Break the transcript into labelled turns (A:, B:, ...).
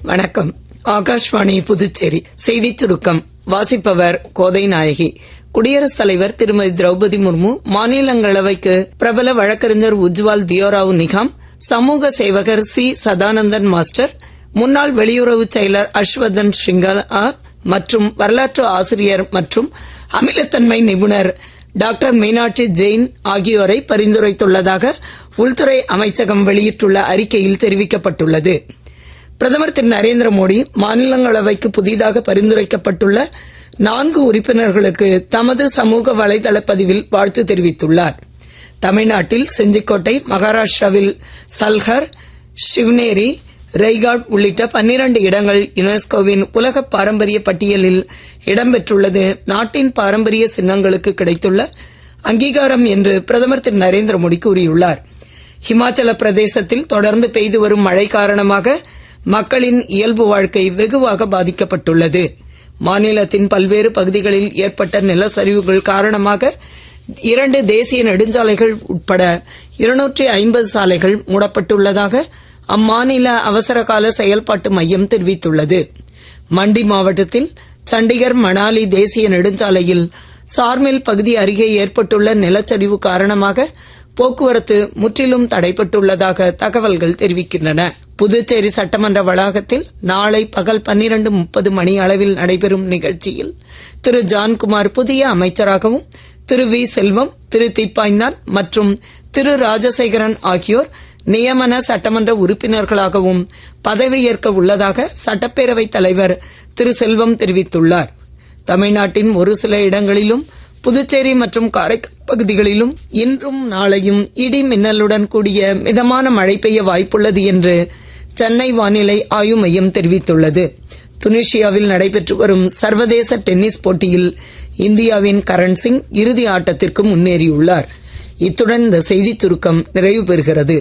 A: வணக்கம். ஆகாஷ்வாணி புதுச்சேரி செய்திச் சுருக்கம் வாசிப்பவர் கோதை நாயகி. குடியரசுத் தலைவர் திருமதி திரௌபதி முர்மு மாநிலங்களவைக்கு பிரபல வழக்கறிஞர் உஜ்வால் தியோராவ் நிகாம், சமூக சேவகர் சி சதானந்தன் மாஸ்டர், முன்னாள் வெளியுறவு செயலர் ஹர்ஷ்வர்தன் ஸ்ரிங்கலா மற்றும் வரலாற்று ஆசிரியர் மற்றும் அமிலத்தன்மை நிபுணர் டாக்டர் மீனாட்சி ஜெயின் ஆகியோரை பரிந்துரைத்துள்ளதாக உள்துறை அமைச்சகம் வெளியிட்டுள்ள அறிக்கையில் தெரிவிக்கப்பட்டுள்ளது. பிரதமர் திரு நரேந்திர மோடி மாநிலங்களவைக்கு புதிதாக பரிந்துரைக்கப்பட்டுள்ள 4 உறுப்பினர்களுக்கு தமது சமூக வலைதள பதிவில் வாழ்த்து தெரிவித்துள்ளார். தமிழ்நாட்டில் செஞ்சிக்கோட்டை, மகாராஷ்டிராவில் சல்கர், சிவ்னேரி, ரெய்காட் உள்ளிட்ட 12 இடங்கள் யுனெஸ்கோவின் உலக பாரம்பரிய பட்டியலில் இடம்பெற்றுள்ளது நாட்டின் பாரம்பரிய சின்னங்களுக்கு கிடைத்துள்ள அங்கீகாரம் என்று பிரதமர் திரு நரேந்திர மோடி கூறியுள்ளார். ஹிமாச்சல பிரதேசத்தில் தொடர்ந்து பெய்து வரும் மழை காரணமாக மக்களின் இயல்பு வாழ்க்கை வெகுவாக பாதிக்கப்பட்டுள்ளது. மாநிலத்தின் பல்வேறு பகுதிகளில் ஏற்பட்ட நிலச்சரிவுகள் காரணமாக 2 தேசிய நெடுஞ்சாலைகள் உட்பட 250 சாலைகள் மூடப்பட்டுள்ளதாக அம்மாநில அவசரகால செயல்பாட்டு மையம் தெரிவித்துள்ளது. மண்டி மாவட்டத்தில் சண்டிகர் மணாலி தேசிய நெடுஞ்சாலையில் சார்மில் பகுதி அருகே ஏற்பட்டுள்ள நிலச்சரிவு காரணமாக போக்குவரத்து முற்றிலும் தடைப்பட்டுள்ளதாக தகவல்கள் தெரிவிக்கின்றன. புதுச்சேரி சட்டமன்ற வளாகத்தில் நாளை பகல் 12:30 மணி அளவில் நடைபெறும் நிகழ்ச்சியில் திரு ஜான்குமார் புதிய அமைச்சராகவும், திரு வி செல்வம், திரு தீப்பாய்ந்தான் மற்றும் திரு ராஜசேகரன் ஆகியோர் நியமன சட்டமன்ற உறுப்பினர்களாகவும் பதவியேற்க உள்ளதாக சட்டப்பேரவைத் தலைவர் திரு செல்வம் தெரிவித்துள்ளார். தமிழ்நாட்டின் ஒரு சில இடங்களிலும் புதுச்சேரி மற்றும் காரைக்கால் பகுதிகளிலும் இன்றும் நாளையும் இடி மின்னலுடன் கூடிய மிதமான மழை பெய்ய வாய்ப்புள்ளது என்று சென்னை வானிலை ஆய்வு மையம் தெரிவித்துள்ளது. துனிஷியாவில் நடைபெற்று வரும் சர்வதேச டென்னிஸ் போட்டியில் இந்தியாவின் கரண் சிங் இறுதி ஆட்டத்திற்கு முன்னேறியுள்ளார். இத்துடன் இந்த செய்திச் சுருக்கம் நிறைவு பெறுகிறது.